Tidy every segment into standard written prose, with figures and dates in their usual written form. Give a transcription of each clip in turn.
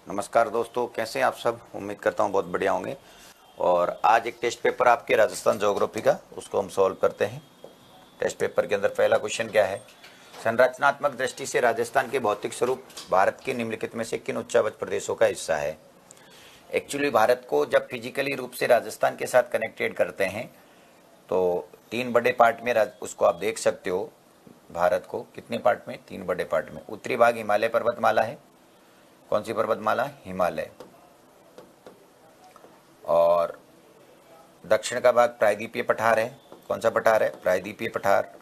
नमस्कार दोस्तों, कैसे हैं आप सब। उम्मीद करता हूं बहुत बढ़िया होंगे। और आज एक टेस्ट पेपर आपके राजस्थान ज्योग्राफी का, उसको हम सॉल्व करते हैं। टेस्ट पेपर के अंदर पहला क्वेश्चन क्या है, संरचनात्मक दृष्टि से राजस्थान के भौतिक स्वरूप भारत के निम्नलिखित में से किन उच्चावच प्रदेशों का हिस्सा है। एक्चुअली भारत को जब फिजिकली रूप से राजस्थान के साथ कनेक्टेड करते हैं तो 3 बड़े पार्ट में उसको आप देख सकते हो। भारत को कितने पार्ट में, 3 बड़े पार्ट में। उत्तरी भाग हिमालय पर्वतमाला है। कौन सी पर्वतमाला, हिमालय। और दक्षिण का भाग प्रायद्वीपीय पठार है। कौन सा पठार है, प्रायद्वीपीय पठार,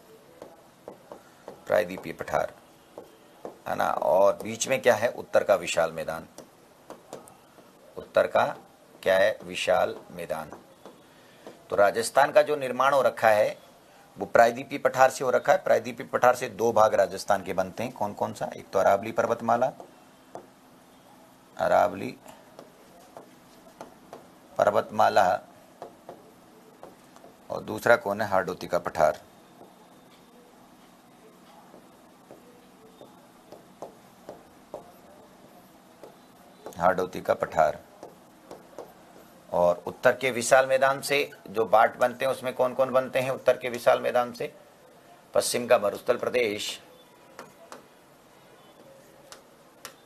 प्रायद्वीपीय पठार है ना। और बीच में क्या है, उत्तर का विशाल मैदान। उत्तर का क्या है, विशाल मैदान। तो राजस्थान का जो निर्माण हो रखा है वो प्रायद्वीपीय पठार से हो रखा है। प्रायद्वीपीय पठार से 2 भाग राजस्थान के बनते हैं। कौन कौन सा, एक तो अरावली पर्वतमाला, अरावली पर्वतमाला, और दूसरा कौन है, हारडोती का पठार। हारडोती का पठार। और उत्तर के विशाल मैदान से जो बाट बनते हैं उसमें कौन कौन बनते हैं उत्तर के विशाल मैदान से, पश्चिम का मरुस्थल प्रदेश,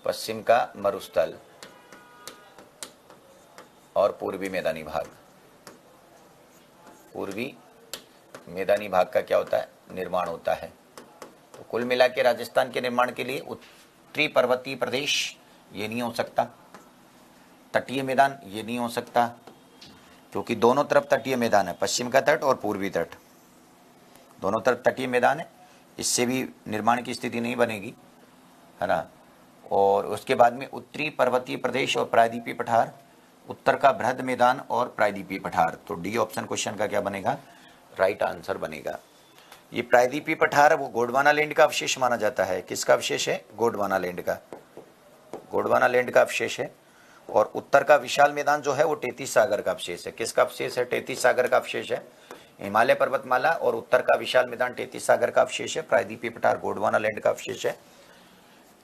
पश्चिम का मरुस्थल, और पूर्वी मैदानी भाग। पूर्वी मैदानी भाग का क्या होता है, निर्माण होता है। तो कुल मिला के राजस्थान के निर्माण के लिए उत्तरी पर्वतीय प्रदेश ये नहीं हो सकता, तटीय मैदान ये नहीं हो सकता, क्योंकि दोनों तरफ तटीय मैदान है, पश्चिम का तट और पूर्वी तट, दोनों तरफ तटीय मैदान है। इससे भी निर्माण की स्थिति नहीं बनेगी, है ना। और उसके बाद में उत्तरी पर्वतीय प्रदेश और प्रायद्वीपीय पठार, उत्तर का बृहद मैदान और प्रायद्वीपीय पठार। तो डी ऑप्शन क्वेश्चन का क्या बनेगा, राइट आंसर बनेगा। ये प्रायद्वीपीय पठार वो गोंडवाना लैंड का अवशेष माना जाता है। किसका अवशेष है, गोंडवाना लैंड का, गोंडवाना लैंड का अवशेष है। और उत्तर का विशाल मैदान जो है वो तेतीस सागर का अवशेष है। किसका अवशेष है, तेतीस सागर का अवशेष है। हिमालय पर्वतमाला और उत्तर का विशाल मैदान तेतीस सागर का अवशेष है। प्रायद्वीपीय पठार गोंडवाना लैंड का अवशेष है।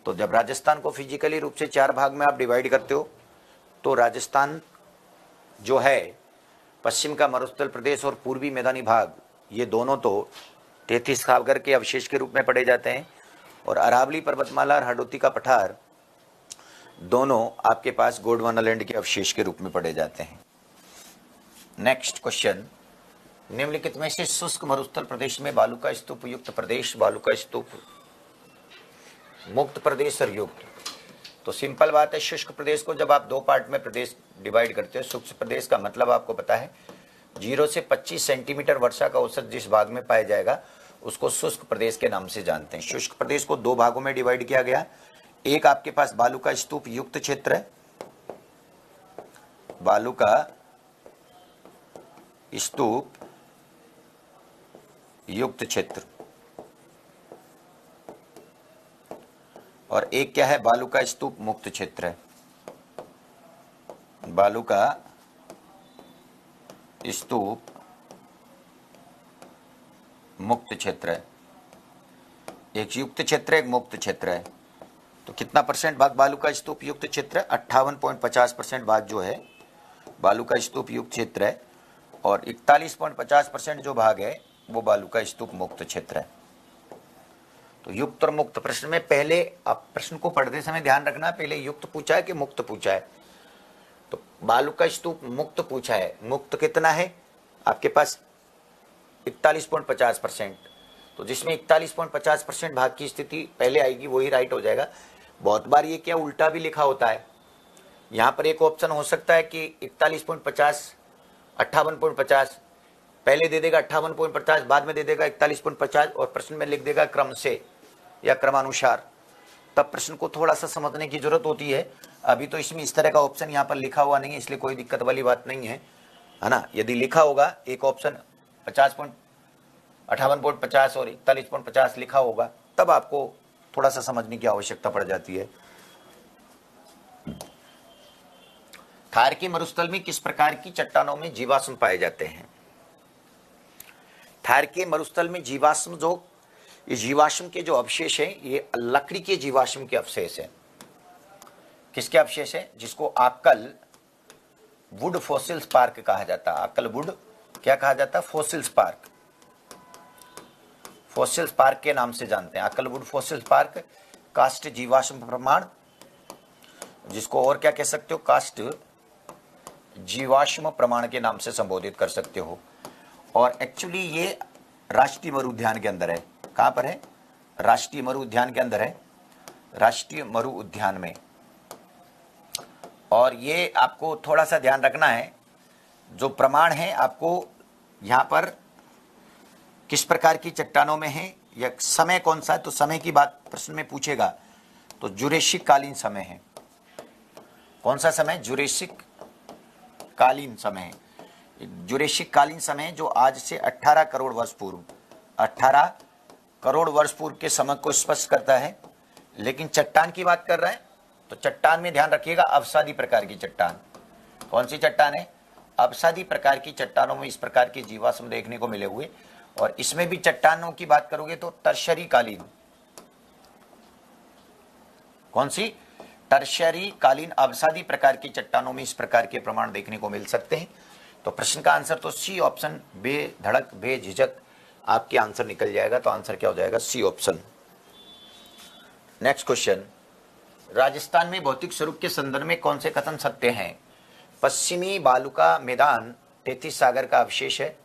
तो जब राजस्थान को फिजिकली रूप से 4 भाग में आप डिवाइड करते हो तो राजस्थान जो है, पश्चिम का मरुस्थल प्रदेश और पूर्वी मैदानी भाग, ये दोनों तो तेतीस सागर के अवशेष के रूप में पढ़े जाते हैं। और अरावली पर्वतमाला और हारडोती का पठार दोनों आपके पास गोंडवाना लैंड के अवशेष के रूप में पढ़े जाते हैं। नेक्स्ट क्वेश्चन, निम्नलिखित में से शुष्क मरुस्थल प्रदेश में बालू का स्तूप युक्त प्रदेश, बालू का स्तूप मुक्त प्रदेश और युक्त। तो सिंपल बात है, शुष्क प्रदेश को जब आप 2 पार्ट में प्रदेश डिवाइड करते हो, शुष्क प्रदेश का मतलब आपको पता है 0 से 25 सेंटीमीटर वर्षा का औसत जिस भाग में पाया जाएगा उसको शुष्क प्रदेश के नाम से जानते हैं। शुष्क प्रदेश को 2 भागों में डिवाइड किया गया। एक आपके पास बालू का स्तूप युक्त क्षेत्र है, बालू का स्तूप युक्त क्षेत्र, और एक क्या है, बालू का स्तूप मुक्त क्षेत्र है। बालू का स्तूप मुक्त क्षेत्र है। एक युक्त क्षेत्र है, एक मुक्त क्षेत्र है। तो कितना परसेंट भाग बालू का स्तूप युक्त क्षेत्र है, 58.50% भाग जो है बालू का स्तूप युक्त क्षेत्र है। और 41.50% जो भाग है वो बालू का स्तूप मुक्त क्षेत्र है। तो युक्त और मुक्त प्रश्न में पहले आप प्रश्न को पढ़ते समय ध्यान रखना, पहले युक्त पूछा है कि मुक्त पूछा है। तो बालू का स्तूप मुक्त पूछा है, मुक्त कितना है आपके पास, 41.50%। तो जिसमें 41.50% भाग की स्थिति पहले आएगी वही राइट हो जाएगा। बहुत बार ये क्या उल्टा भी लिखा होता है, यहाँ पर एक ऑप्शन हो सकता है कि 41.50, 58.50, पहले दे देगा 58.50, बाद में दे देगा 41.50 और प्रश्न में लिख देगा क्रम से या क्रमानुसार। तब प्रश्न को थोड़ा सा समझने की जरूरत होती है। अभी तो इसमें इस तरह का ऑप्शन यहाँ पर लिखा हुआ नहीं है, इसलिए कोई दिक्कत वाली बात नहीं है ना। यदि लिखा होगा एक ऑप्शन 58.50 और 41.50 लिखा होगा तब आपको थोड़ा सा समझने की आवश्यकता पड़ जाती है। थार के मरुस्थल में किस प्रकार की चट्टानों में जीवाश्म पाए जाते हैं। थार के मरुस्थल में जीवाश्म जो, ये जीवाश्म के जो अवशेष हैं ये लकड़ी के जीवाश्म के अवशेष हैं। किसके अवशेष है? जिसको आक्कल वुड फॉसिल्स पार्क कहा जाता है। आक्कल वुड क्या कहा जाता है? Fossils park. फॉसिल्स पार्क के नाम से जानते हैं। आक्कल वुड फॉसिल्स पार्क, कास्ट जीवाश्म प्रमाण, जिसको और क्या कह सकते हो? कास्ट जीवाश्म प्रमाण के नाम से संबोधित कर सकते हो। और एक्चुअली ये राष्ट्रीय मरु उद्यान के अंदर है। कहां पर है? राष्ट्रीय मरु उद्यान के अंदर है, राष्ट्रीय मरु उद्यान में। और ये आपको थोड़ा सा ध्यान रखना है, जो प्रमाण है आपको यहां पर किस प्रकार की चट्टानों में है या समय कौन सा है, तो समय की बात प्रश्न में पूछेगा तो जुरेशिक कालीन समय है। कौन सा समय? जुरेशिक कालीन समय है। जुरेशिक कालीन समय जो आज से 18 करोड़ वर्ष पूर्व, 18 करोड़ वर्ष पूर्व के समय को स्पष्ट करता है। लेकिन चट्टान की बात कर रहा है तो चट्टान में ध्यान रखिएगा, अवसादी प्रकार की चट्टान। कौन सी चट्टान है? अवसादी प्रकार की चट्टानों में इस प्रकार के जीवाश्म देखने को मिले हुए। और इसमें भी चट्टानों की बात करोगे तो टर्शरी कालीन। कौन सी? टर्शरी कालीन अवसादी प्रकार की चट्टानों में इस प्रकार के प्रमाण देखने को मिल सकते हैं। तो प्रश्न का आंसर तो सी ऑप्शन, बेधड़क बेझिझक आपके आंसर निकल जाएगा। तो आंसर क्या हो जाएगा? C option. Next question, Rajasthan में भौतिक स्वरूप के संदर्भ में कौन से कथन सत्य हैं? पश्चिमी बालुका मैदान तेथिस सागर का अवशेष है।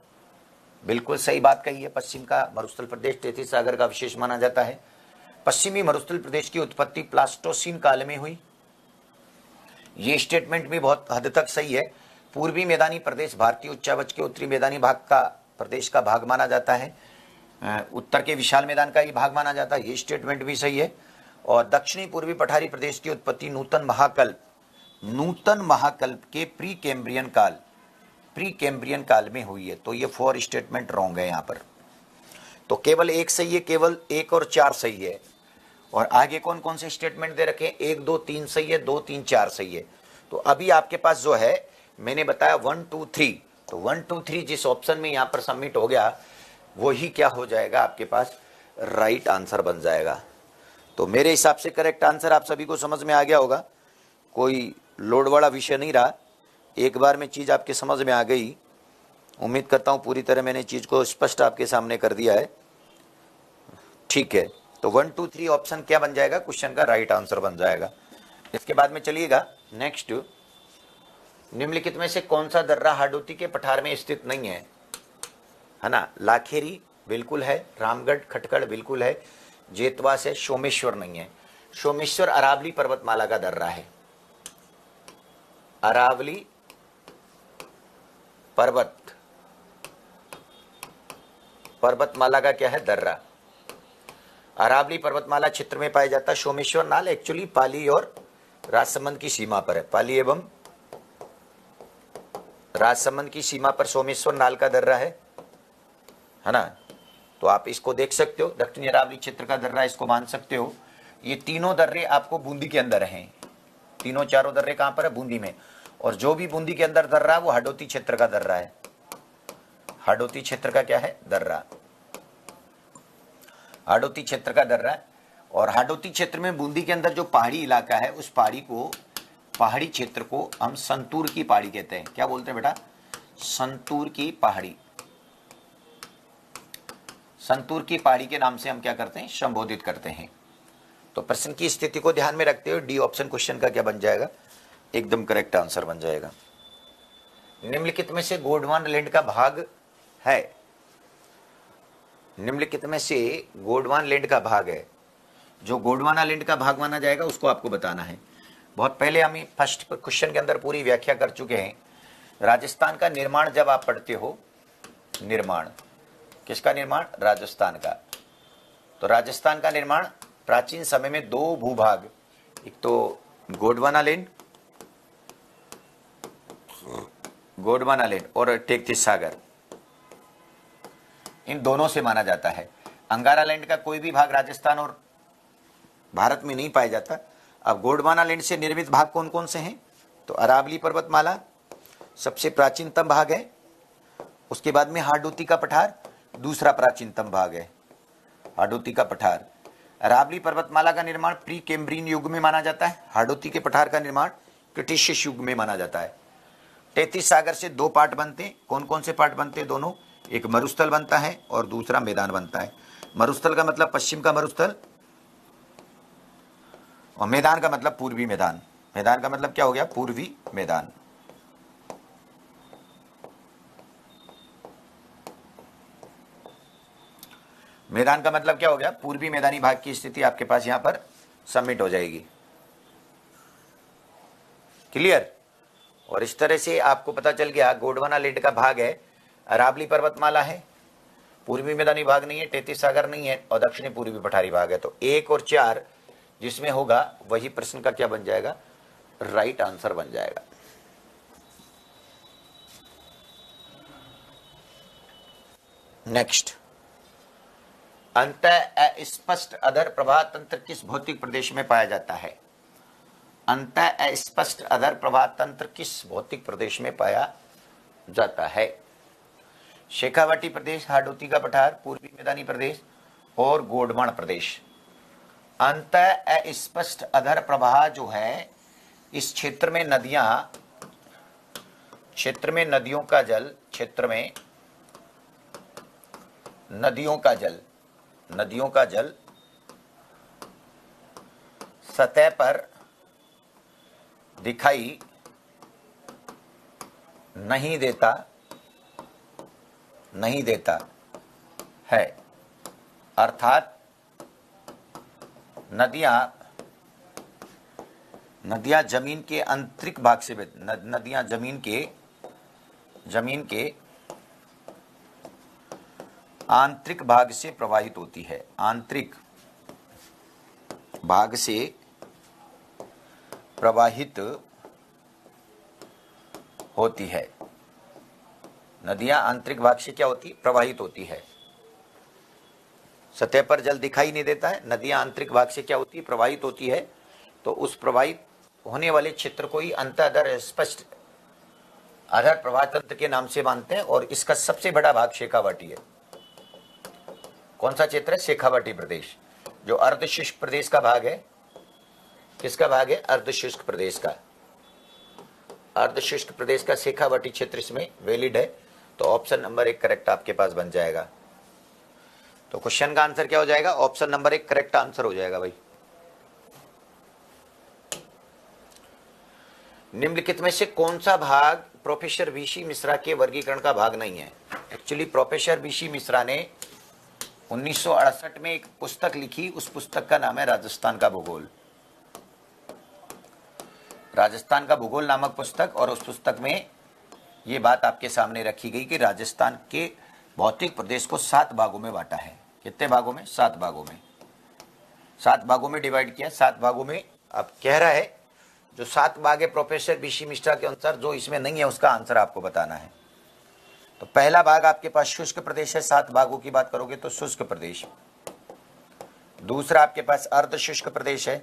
बिल्कुल सही बात कही है। पश्चिम का मरुस्थल प्रदेश तेथिस सागर का अवशेष माना जाता है। पश्चिमी मरुस्थल प्रदेश की उत्पत्ति प्लास्टोसीन काल में हुई। ये स्टेटमेंट भी बहुत हद तक सही है। पूर्वी मैदानी प्रदेश भारतीय उच्चावच के उत्तरी मैदानी भाग का प्रदेश का भाग माना जाता है। उत्तर के विशाल मैदान का ही भाग माना जाता है। ये स्टेटमेंट भी सही है। और दक्षिणी पूर्वी पठारी प्रदेश की उत्पत्ति नूतन महाकल्प के प्री कैम्ब्रियन काल में हुई है। तो ये 4 स्टेटमेंट रॉन्ग है यहाँ पर। तो केवल एक सही है, केवल 1 और 4 सही है। और आगे कौन कौन से स्टेटमेंट दे रखे हैं? 1, 2, 3 सही है, 2, 3, 4 सही है। तो अभी आपके पास जो है मैंने बताया 1, 2, 3। तो 1, 2, 3 जिस ऑप्शन में यहाँ पर सबमिट हो गया वो ही क्या हो जाएगा? आपके पास राइट आंसर बन जाएगा। तो मेरे हिसाब से करेक्ट आंसर आप सभी को समझ में आ गया होगा। कोई लोड वाला विषय नहीं रहा। एक बार में चीज़ आपके समझ में आ गई। उम्मीद करता हूँ पूरी तरह मैंने चीज़ को स्पष्ट आपके सामने कर दिया है। ठीक है, तो 1, 2, 3 ऑप्शन क्या बन जाएगा? क्वेश्चन का राइट आंसर बन जाएगा। इसके बाद में चलिएगा नेक्स्ट, निम्नलिखित में से कौन सा दर्रा हाडोती के पठार में स्थित नहीं है? है ना? लाखेरी बिल्कुल है, रामगढ़ खटकड़ बिल्कुल है, जेतवास है, सोमेश्वर नहीं है। सोमेश्वर अरावली पर्वतमाला का दर्रा है। अरावली पर्वतमाला का क्या है? दर्रा। अरावली पर्वतमाला क्षेत्र में पाया जाता है। सोमेश्वर नाल एक्चुअली पाली और राजसमंद की सीमा पर है। पाली एवं राजसमंद की सीमा पर सोमेश्वर नाल का दर्रा है ना? तो आप इसको देख सकते हो, दक्षिणी अरावली क्षेत्र का दर्रा इसको मान सकते हो। ये तीनों दर्रे आपको बूंदी के अंदर हैं। तीनों चारों दर्रे कहां पर है? बूंदी में। और जो भी बूंदी के अंदर दर्रा है वो हाडोती क्षेत्र का दर्रा है। हाडोती क्षेत्र का क्या है? दर्रा। हाडोती क्षेत्र का दर्रा। और हाडोती क्षेत्र में बूंदी के अंदर जो पहाड़ी इलाका है उस पहाड़ी क्षेत्र को हम संतूर की पहाड़ी कहते हैं। क्या बोलते हैं बेटा? संतूर की पहाड़ी। संतूर की पहाड़ी के नाम से हम क्या करते हैं? संबोधित करते हैं। तो प्रश्न की स्थिति को ध्यान में रखते हुए डी ऑप्शन क्वेश्चन का क्या बन जाएगा? एकदम करेक्ट आंसर बन जाएगा। निम्नलिखित में से गोंडवाना लैंड का भाग है। निम्नलिखित में से गोंडवाना लैंड का भाग है। जो गोंडवाना लैंड का भाग माना जाएगा उसको आपको बताना है। बहुत पहले हम फर्स्ट क्वेश्चन के अंदर पूरी व्याख्या कर चुके हैं। राजस्थान का निर्माण जब आप पढ़ते हो, निर्माण किसका निर्माण? राजस्थान का। तो राजस्थान का निर्माण प्राचीन समय में 2 भूभाग, एक तो गोंडवाना लैंड और तेथिस सागर, इन दोनों से माना जाता है। अंगारा लैंड का कोई भी भाग राजस्थान और भारत में नहीं पाया जाता। अब गोंडवाना लैंड से निर्मित भाग कौन कौन से हैं? तो अरावली पर्वतमाला सबसे प्राचीनतम भाग है। उसके बाद में हाडोती का पठार दूसरा प्राचीनतम भाग है। हाडोती का पठार। अरावली पर्वतमाला का निर्माण प्री कैम्ब्रियन युग में माना जाता है। हाडोती के पठार का निर्माण क्रिटेशियस युग में माना जाता है। 33 सागर से 2 पार्ट बनते हैं। कौन कौन से पार्ट बनते हैं? दोनों, एक मरुस्थल बनता है और दूसरा मैदान बनता है। मरुस्थल का मतलब पश्चिम का मरुस्थल और मैदान का मतलब पूर्वी मैदान। मैदान का मतलब क्या हो गया? पूर्वी मैदान। मैदान का मतलब क्या हो गया? पूर्वी मैदानी भाग की स्थिति आपके पास यहां पर सबमिट हो जाएगी। क्लियर? और इस तरह से आपको पता चल गया गोंडवाना लेड का भाग है, अरावली पर्वतमाला है, पूर्वी मैदानी भाग नहीं है, 33 सागर नहीं है और दक्षिणी पूर्वी पठारी भाग है। तो 1 और 4 जिसमें होगा वही प्रश्न का क्या बन जाएगा? राइट आंसर बन जाएगा। नेक्स्ट, अंत अस्पष्ट अधर प्रवाह तंत्र किस भौतिक प्रदेश में पाया जाता है? अंत अस्पष्ट अधर प्रवाह तंत्र किस भौतिक प्रदेश में पाया जाता है? शेखावाटी प्रदेश, हाडोती का पठार, पूर्वी मैदानी प्रदेश और गोंडवाना प्रदेश। अंत अस्पष्ट अधर प्रवाह जो है, इस क्षेत्र में नदियों का जल, क्षेत्र में नदियों का जल सतह पर दिखाई नहीं देता है। अर्थात नदियां जमीन के आंतरिक भाग से नदियां जमीन के आंतरिक भाग से प्रवाहित होती है। आंतरिक भाग से प्रवाहित होती है। नदियां आंतरिक भाग से क्या होती? प्रवाहित होती है। सतह पर जल दिखाई नहीं देता है, नदियां आंतरिक भाग से क्या होती है? प्रवाहित होती है। तो उस प्रवाहित होने वाले क्षेत्र को ही अंतःअधर स्पष्ट अधर प्रवाह तंत्र के नाम से मानते हैं। और इसका सबसे बड़ा भाग शेखावाटी है। कौन सा क्षेत्र है? शेखावाटी प्रदेश, जो अर्धशुष्क प्रदेश का भाग है। किसका भाग है? अर्धशुष्क प्रदेश का। अर्धशुष्क प्रदेश का शेखावाटी क्षेत्र इसमें वैलिड है। तो ऑप्शन नंबर 1 करेक्ट आपके पास बन जाएगा। तो क्वेश्चन का आंसर क्या हो जाएगा? ऑप्शन नंबर 1 करेक्ट आंसर हो जाएगा भाई। निम्नलिखित में से कौन सा भाग प्रोफेसर वीसी मिश्रा के वर्गीकरण का भाग नहीं है? एक्चुअली प्रोफेसर वीसी मिश्रा ने 1968 में एक पुस्तक लिखी। उस पुस्तक का नाम है राजस्थान का भूगोल। राजस्थान का भूगोल नामक पुस्तक। और उस पुस्तक में ये बात आपके सामने रखी गई कि राजस्थान के भौतिक प्रदेश को 7 भागों में बांटा है। कितने भागों में? 7 भागों में। 7 भागों में डिवाइड किया। 7 भागों में अब कह रहा है जो 7 भाग है प्रोफेसर वीसी मिश्रा के अनुसार, जो इसमें नहीं है उसका आंसर आपको बताना है। तो पहला भाग आपके पास शुष्क प्रदेश है। 7 भागों की बात करोगे तो शुष्क प्रदेश। दूसरा आपके पास अर्ध शुष्क प्रदेश है।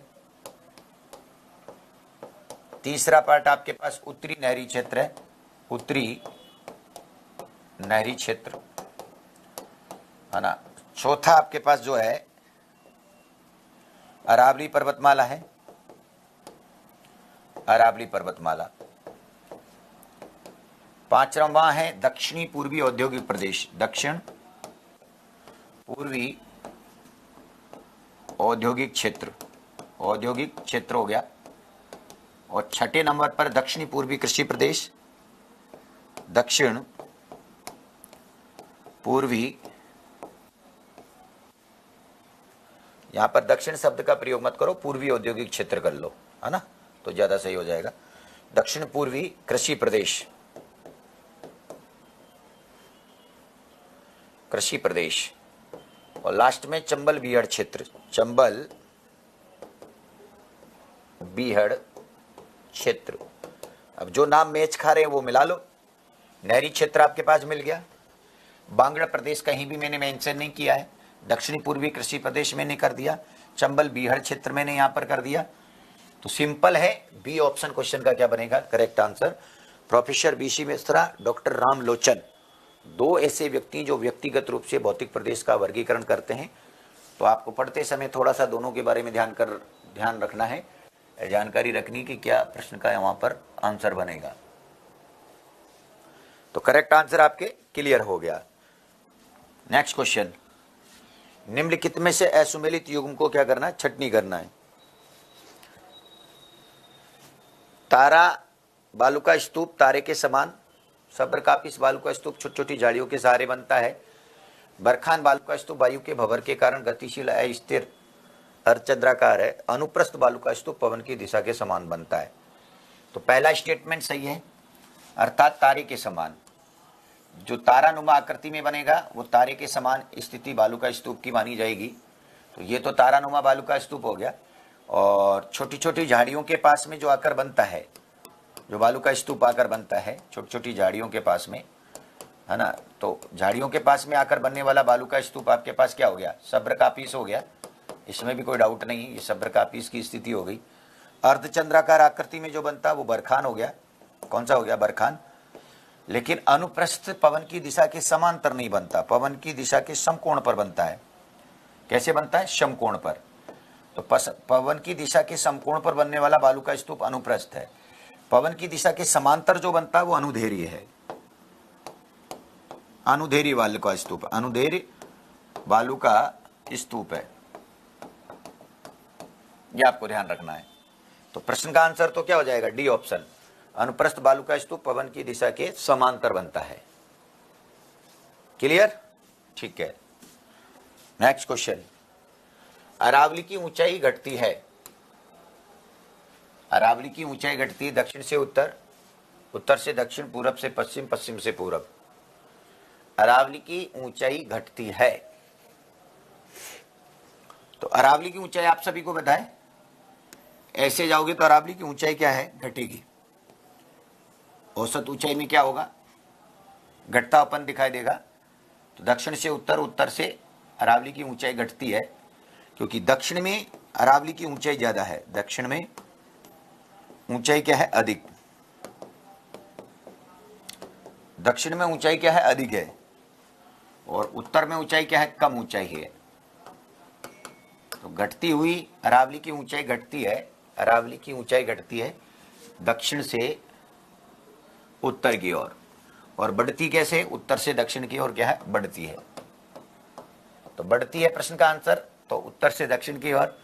तीसरा पार्ट आपके पास उत्तरी नहरी क्षेत्र है। उत्तरी नहरी क्षेत्र है ना। चौथा आपके पास जो है अरावली पर्वतमाला है। अरावली पर्वतमाला। पांचवा है दक्षिणी पूर्वी औद्योगिक प्रदेश। दक्षिण पूर्वी औद्योगिक क्षेत्र। औद्योगिक क्षेत्र हो गया। और छठे नंबर पर दक्षिणी पूर्वी कृषि प्रदेश। दक्षिण पूर्वी, यहां पर दक्षिण शब्द का प्रयोग मत करो, पूर्वी औद्योगिक क्षेत्र कर लो, है ना, तो ज्यादा सही हो जाएगा। दक्षिण पूर्वी कृषि प्रदेश। कृषि प्रदेश। और लास्ट में चंबल बीहड़ क्षेत्र। चंबल बीहड़ क्षेत्र। अब जो नाम मैच खा रहे हैं वो मिला लो। नहरी क्षेत्र आपके पास मिल गया। बांग्ला प्रदेश कहीं भी मैंने मेंशन नहीं किया है। दक्षिणी पूर्वी कृषि प्रदेश मैंने कर दिया। चंबल बीहड़ क्षेत्र मैंने यहां पर कर दिया। तो सिंपल है, बी ऑप्शन क्वेश्चन का क्या बनेगा? Correct answer. Professor VC Mishra, doctor Ram Lochan, 2 ऐसे व्यक्ति जो व्यक्तिगत रूप से भौतिक प्रदेश का वर्गीकरण करते हैं। तो आपको पढ़ते समय थोड़ा सा दोनों के बारे में ध्यान रखना है, जानकारी रखनी कि क्या प्रश्न का वहां पर आंसर बनेगा। तो करेक्ट आंसर आपके क्लियर हो गया। नेक्स्ट क्वेश्चन, निम्नलिखित में से असुमेलित युग्म को क्या करना है, छटनी करना है। तारा बालू का स्तूप तारे के समान, सब्रकापिस बालू का स्तूप छोटी छोटी झाड़ियों के सहारे बनता है। बरखान बालू का स्तूप वायु के भंवर के कारण गतिशील अस्थिर अर्धचंद्राकार है। अनुप्रस्थ बालू का स्तूप पवन की दिशा के समान बनता है। तो पहला स्टेटमेंट सही है, अर्थात तारे के समान। जो तारानुमा आकृति में बनेगा वो तारे के समान स्थिति बालू का स्तूप की मानी जाएगी। तो ये तो तारानुमा बालू का स्तूप हो गया। और छोटी छोटी झाड़ियों के पास में जो आकर बनता है, जो बालू का स्तूप आकर बनता है छोटी छोटी झाड़ियों के पास में, है ना, तो झाड़ियों के पास में आकर बनने वाला बालू का स्तूप आपके पास क्या हो गया, सब्रकापिस हो गया। इसमें भी कोई डाउट नहीं, ये सब्रकापिस की स्थिति हो गई। अर्धचंद्राकार आकृति में जो बनता है वो बरखान हो गया। कौन सा हो गया, बरखान। लेकिन अनुप्रस्थ पवन की दिशा के समांतर नहीं बनता, पवन की दिशा के समकोण पर बनता है। कैसे बनता है, समकोण पर। तो पवन की दिशा के समकोण पर बनने वाला बालू का स्तूप अनुप्रस्थ है। पवन की दिशा के समांतर जो बनता है वो अनुदैर्घ्य है, अनुदैर्घ्य बालू का स्तूप, अनुदैर्घ्य बालू का स्तूप है। ये आपको ध्यान रखना है। तो प्रश्न का आंसर तो क्या हो जाएगा, डी ऑप्शन, अनुप्रस्थ बालू का स्तूप पवन की दिशा के समांतर बनता है। क्लियर, ठीक है। नेक्स्ट क्वेश्चन, अरावली की ऊंचाई घटती है। अरावली की ऊंचाई घटती है दक्षिण से उत्तर, उत्तर से दक्षिण, पूरब से पश्चिम, पश्चिम से पूरब। अरावली की ऊंचाई घटती है। तो अरावली की ऊंचाई आप सभी को बताएं, ऐसे जाओगे तो अरावली की ऊंचाई क्या है, घटेगी। औसत ऊंचाई में क्या होगा, घटतापन दिखाई देगा। तो दक्षिण से उत्तर, उत्तर से अरावली की ऊंचाई घटती है, क्योंकि दक्षिण में अरावली की ऊंचाई ज्यादा है। दक्षिण में ऊंचाई क्या है, अधिक। दक्षिण में ऊंचाई क्या है, अधिक है। और उत्तर में ऊंचाई क्या है, कम ऊंचाई है। तो घटती हुई अरावली की ऊंचाई घटती है, अरावली की ऊंचाई घटती है दक्षिण से उत्तर की ओर। और बढ़ती कैसे, उत्तर से दक्षिण की ओर क्या है, बढ़ती है। तो बढ़ती है प्रश्न का आंसर, तो उत्तर से दक्षिण की ओर,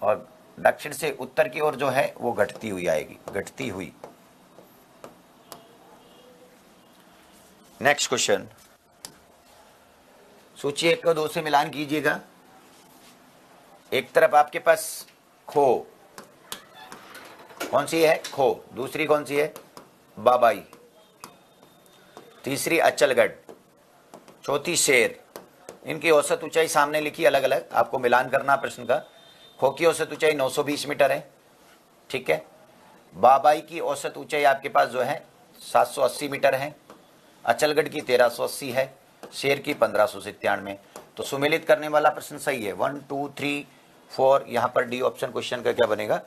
और दक्षिण से उत्तर की ओर जो है वो घटती हुई आएगी, घटती हुई। नेक्स्ट क्वेश्चन, सूची 1 को 2 से मिलान कीजिएगा। एक तरफ आपके पास खो, कौन सी है, खो। दूसरी कौन सी है, बाबाई। तीसरी अचलगढ़, चौथी शेर। इनकी औसत ऊंचाई सामने लिखी अलग अलग, आपको मिलान करना प्रश्न का। खो की औसत ऊंचाई 920 मीटर है, ठीक है। बाबाई की औसत ऊंचाई आपके पास जो है 780 मीटर है। अचलगढ़ की 1380 है, शेर की 1597। तो सुमेलित करने वाला प्रश्न सही है। 1 2 3 4, यहां पर डी ऑप्शन क्वेश्चन का क्या बनेगा,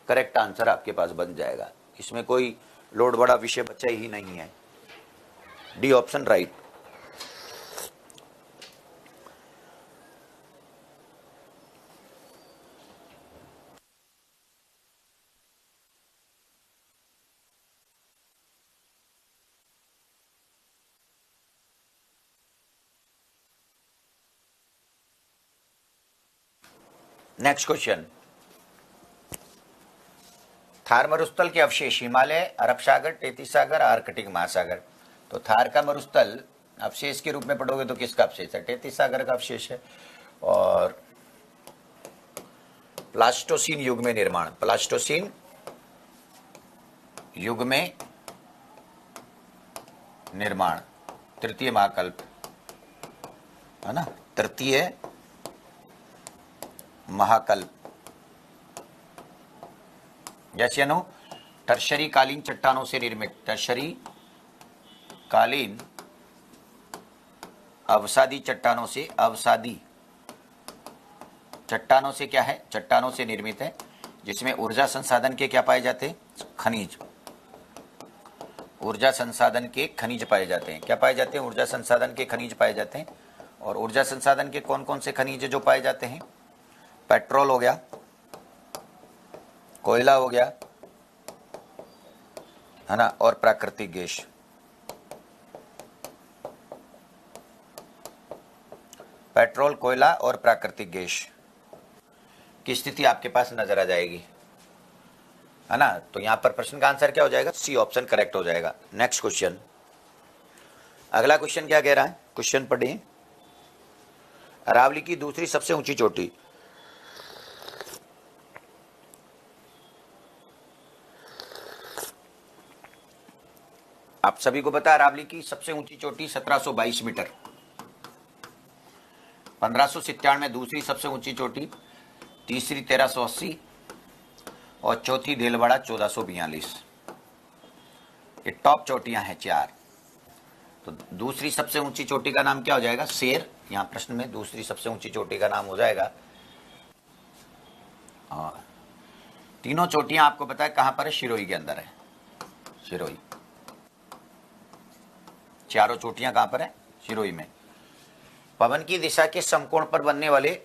करेक्ट आंसर आपके पास बन जाएगा। इसमें कोई लोड बड़ा विषय बचा ही नहीं है, D option right. Next question, Thar मरुस्थल के अवशेष हिमालय, अरब सागर, तैतीस सागर, आर्कटिक महासागर। तो थार का मरुस्थल अवशेष के रूप में पढ़ोगे तो किसका अवशेष है, तैतीस सागर का अवशेष है। और प्लास्टोसीन युग में निर्माण, प्लास्टोसीन युग में निर्माण, तृतीय महाकल्प, है ना, तृतीय महाकल्प। जैसे टर्शरी कालीन चट्टानों से निर्मित, टर्शरी कालीन अवसादी चट्टानों से, अवसादी चट्टानों से क्या है, चट्टानों से निर्मित है, जिसमें ऊर्जा संसाधन के क्या पाए जाते हैं, खनिज। ऊर्जा संसाधन के खनिज पाए जाते हैं। क्या पाए जाते हैं, ऊर्जा संसाधन के खनिज पाए जाते हैं। और ऊर्जा संसाधन के कौन कौन से खनिज जो पाए जाते हैं? पेट्रोल हो गया, कोयला हो गया, है ना, और प्राकृतिक गैस। पेट्रोल, कोयला और प्राकृतिक गैस की स्थिति आपके पास नजर आ जाएगी, है ना। तो यहां पर प्रश्न का आंसर क्या हो जाएगा? सी ऑप्शन करेक्ट हो जाएगा। नेक्स्ट क्वेश्चन, अगला क्वेश्चन क्या कह रहा है? क्वेश्चन पढ़िए। अरावली की दूसरी सबसे ऊंची चोटी। आप सभी को पता है अरावली की सबसे ऊंची चोटी 1722 मीटर, 1597 में दूसरी सबसे ऊंची चोटी, तीसरी 1380 और चौथी देलवाड़ा 1442। ये टॉप चोटियां हैं 4। तो दूसरी सबसे ऊंची चोटी का नाम क्या हो जाएगा? शेर। यहां प्रश्न में दूसरी सबसे ऊंची चोटी का नाम हो जाएगा। और तीनों चोटियां आपको पता है कहां पर है? शिरोई के अंदर है, शिरोई। चारों चोटियां कहां पर है? शिरोई में। पवन की दिशा के समकोण पर बनने वाले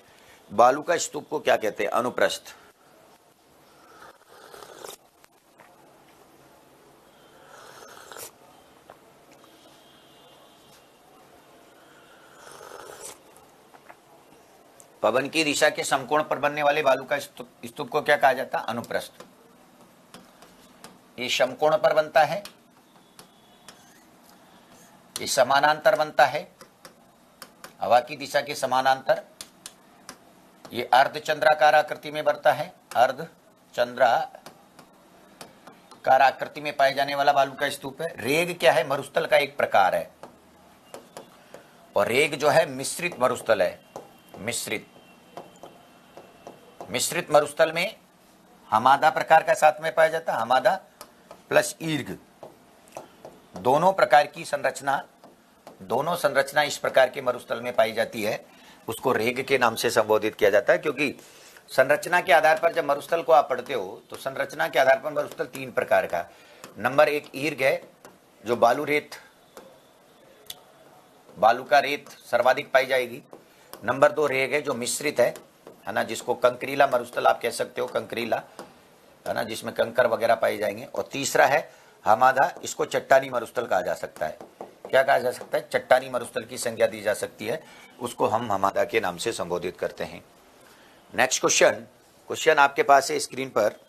बालू का स्तूप को क्या कहते हैं? अनुप्रस्थ। पवन की दिशा के समकोण पर बनने वाले बालू का स्तूप को क्या कहा जाता है? अनुप्रस्थ। ये समकोण पर बनता है, ये समानांतर बनता है, हवा की दिशा के समानांतर। ये अर्धचंद्राकार आकृति में बनता है, अर्धचंद्राकार आकृति में पाए जाने वाला बालू का स्तूप है। रेग क्या है? मरुस्थल का एक प्रकार है, और रेग जो है मिश्रित मरुस्थल है। मिश्रित मरुस्थल में हमादा प्रकार का साथ में पाया जाता है, हमादा प्लस ईर्ग, दोनों प्रकार की संरचना, दोनों संरचना इस प्रकार के मरुस्थल में पाई जाती है, उसको रेग के नाम से संबोधित किया जाता है। क्योंकि संरचना के आधार पर जब मरुस्थल को आप पढ़ते हो तो संरचना के आधार पर मरुस्थल 3 प्रकार का। नंबर 1 ईर्ग है, जो बालू का रेत सर्वाधिक पाई जाएगी। नंबर 2 रेग है, जो मिश्रित है ना, जिसको कंकरीला मरुस्थल आप कह सकते हो, कंकरीला, है ना, जिसमें कंकर वगैरह पाए जाएंगे। और तीसरा है हमादा, इसको चट्टानी मरुस्थल कहा जा सकता है। क्या कहा जा सकता है? चट्टानी मरुस्थल की संज्ञा दी जा सकती है, उसको हम हमादा के नाम से संबोधित करते हैं। नेक्स्ट क्वेश्चन आपके पास है स्क्रीन पर।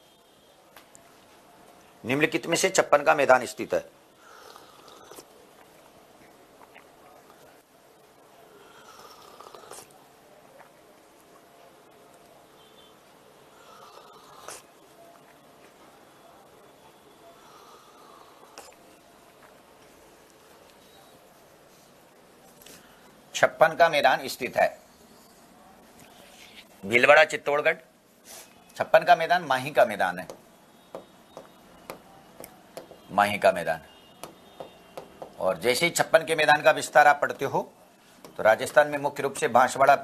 निम्नलिखित में से 56 का मैदान स्थित है? छप्पन का मैदान स्थित है भीलवाड़ा, चित्तौड़गढ़। 56 का मैदान माही का मैदान है, माही का मैदान। और जैसे ही 56 के मैदान का विस्तार आप पढ़ते हो तो राजस्थान में मुख्य रूप से बांसवाड़ा,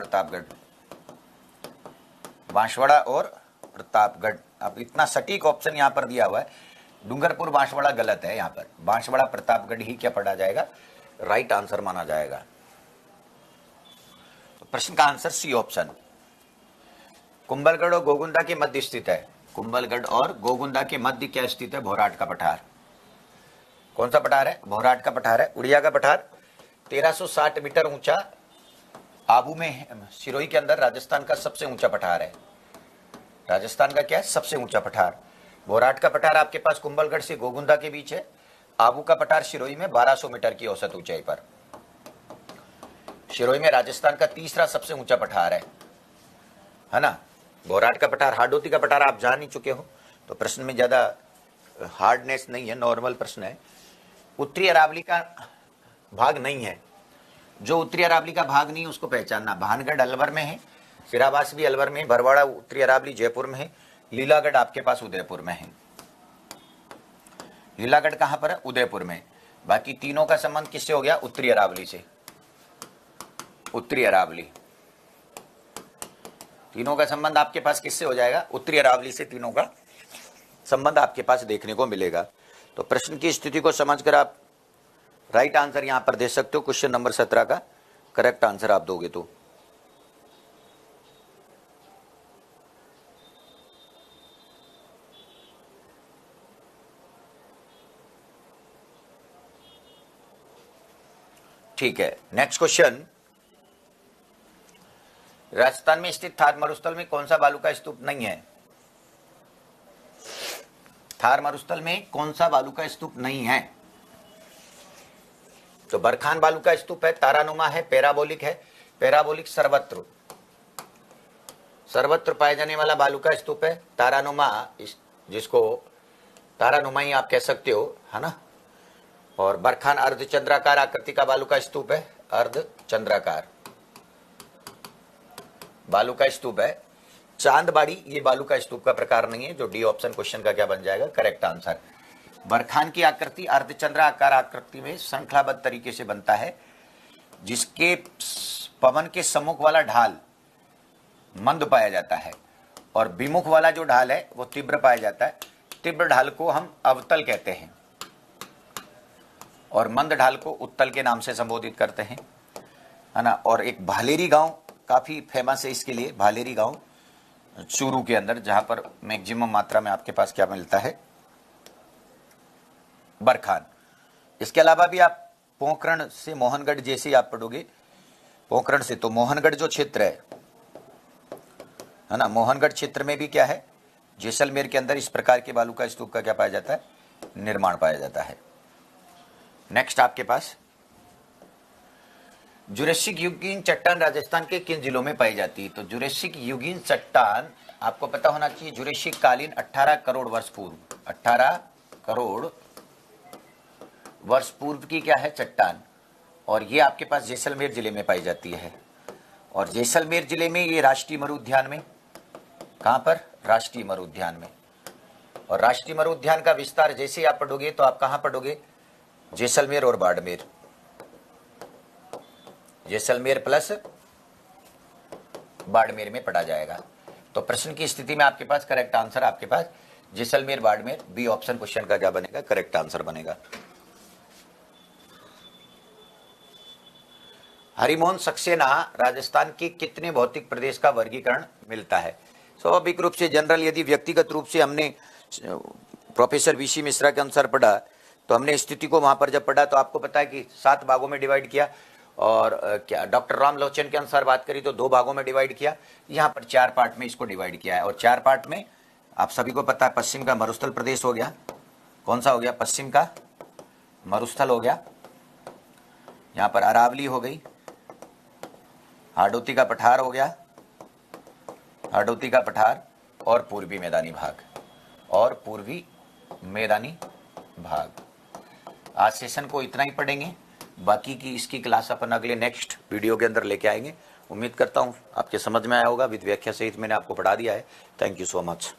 और प्रतापगढ़। अब इतना सटीक ऑप्शन यहां पर दिया हुआ है, डूंगरपुर बांसवाड़ा गलत है। यहां पर बांसवाड़ा प्रतापगढ़ ही क्या पढ़ा जाएगा? राइट आंसर माना जाएगा। प्रश्न का आंसर सी ऑप्शन। कुंभलगढ़ और गोगुंदा के मध्य स्थित है। कुंभलगढ़ और गोगुंदा के मध्य क्या स्थित है? भौराट का पठार। कौन सा पठार है? भौराट का पठार है। उड़िया का पठार 1360 मीटर ऊंचा, आबू में है, सिरोही के अंदर राजस्थान का सबसे ऊंचा पठार है। राजस्थान का क्या है? सबसे ऊंचा पठार। भौराट का पठार आपके पास कुंभलगढ़ से गोगुंदा के बीच है। आबू का पठार सिरोही में 1200 मीटर की औसत ऊंचाई पर। सिरोही में राजस्थान का तीसरा सबसे ऊंचा पठार है ना। भौराट का पठार, हाडोती का पठार आप जान ही चुके हो, तो प्रश्न में ज्यादा हार्डनेस नहीं है, नॉर्मल प्रश्न है। उत्तरी अरावली का भाग नहीं है। जो उत्तरी अरावली का भाग नहीं है उसको पहचानना। भानगढ़ अलवर में है, फिराबास भी अलवर में, बरवाड़ा उत्तरी अरावली जयपुर में है, लीलागढ़ आपके पास उदयपुर में है। लीलागढ़ कहां पर है? उदयपुर में। बाकी तीनों का संबंध किससे हो गया? उत्तरी अरावली से। उत्तरी अरावली, तीनों का संबंध आपके पास किससे हो जाएगा? उत्तरी अरावली से तीनों का संबंध आपके पास देखने को मिलेगा। तो प्रश्न की स्थिति को समझकर आप राइट आंसर यहां पर दे सकते हो क्वेश्चन नंबर 17 का। करेक्ट आंसर आप दोगे तो। ठीक है, नेक्स्ट क्वेश्चन। राजस्थान में स्थित थार मरुस्थल में कौन सा बालू का स्तूप नहीं है? थार मरुस्थल में कौन सा बालू का स्तूप नहीं है? तो बरखान बालू का स्तूप है, तारानुमा है, पैराबोलिक है। पैराबोलिक सर्वत्र सर्वत्र पाए जाने वाला बालू का स्तूप है। तारानुमा, जिसको तारानुमा ही आप कह सकते हो, है ना। और बरखान अर्धचंद्राकार आकृति का बालू का स्तूप है, अर्धचंद्राकार बालू का स्तूप है। चांदबाड़ी ये बालू का स्तूप का प्रकार नहीं है, जो डी ऑप्शन क्वेश्चन का क्या बन जाएगा, करेक्ट आंसर। बरखान की आकृति अर्धचंद्राकार आकृति में श्रृंखलाबद्ध तरीके से बनता है, जिसके पवन के सम्मुख वाला ढाल मंद पाया जाता है और विमुख वाला जो ढाल है वो तीव्र पाया जाता है। तीव्र ढाल को हम अवतल कहते हैं और मंद ढाल को उत्तल के नाम से संबोधित करते हैं, है ना। और एक भालेरी गांव काफी फेमस है इसके लिए, भालेरी गांव चूरू के अंदर, जहां पर मैक्सिमम मात्रा में आपके पास क्या मिलता है, बरखान। इसके अलावा भी आप पोखरण से मोहनगढ़ जैसे आप पढ़ोगे, पोखरण से तो मोहनगढ़ जो क्षेत्र है ना, मोहनगढ़ क्षेत्र में भी क्या है, जैसलमेर के अंदर इस प्रकार के बालू का स्तूप का क्या पाया जाता है, निर्माण पाया जाता है। नेक्स्ट आपके पास, जुरेसिक युगीन चट्टान राजस्थान के किन जिलों में पाई जाती है? तो जुरेसिक युगीन चट्टान आपको पता होना चाहिए, जुरेसिक कालीन 18 करोड़ वर्ष पूर्व, 18 करोड़ वर्ष पूर्व की क्या है, चट्टान। और ये आपके पास जैसलमेर जिले में पाई जाती है। और जैसलमेर जिले में ये राष्ट्रीय मरु उद्यान में, कहां पर, राष्ट्रीय मरु उद्यान में। और राष्ट्रीय मरु उद्यान का विस्तार जैसे आप पढ़ोगे तो आप कहां पढ़ोगे, जैसलमेर और बाड़मेर, जैसलमेर प्लस बाड़मेर में पढ़ा जाएगा। तो प्रश्न की स्थिति में आपके पास करेक्ट आंसर आपके पास Jaisalmer Barmer, B option question का क्या बनेगा, करेक्ट आंसर बनेगा। हरिमोहन सक्सेना राजस्थान के कितने भौतिक प्रदेश का वर्गीकरण मिलता है? स्वाभाविक रूप से जनरल यदि व्यक्तिगत रूप से हमने प्रोफेसर वीसी मिश्रा के अनुसार पढ़ा तो हमने स्थिति को वहां पर जब पढ़ा तो आपको पता है कि 7 भागों में डिवाइड किया। और क्या डॉक्टर राम लोचन के अनुसार बात करी तो 2 भागों में डिवाइड किया। यहाँ पर 4 पार्ट में इसको डिवाइड किया है। और 4 पार्ट में आप सभी को पता है, पश्चिम का मरुस्थल प्रदेश हो गया, कौन सा हो गया, पश्चिम का मरुस्थल हो गया, यहाँ पर अरावली हो गई, हाडोती का पठार हो गया, हाडोती का पठार, और पूर्वी मैदानी भाग, और पूर्वी मैदानी भाग। आज सेशन को इतना ही पढ़ेंगे, बाकी की इसकी क्लास अपन अगले नेक्स्ट वीडियो के अंदर लेके आएंगे। उम्मीद करता हूं आपके समझ में आया होगा, विद व्याख्या सहित मैंने आपको पढ़ा दिया है। Thank you so much.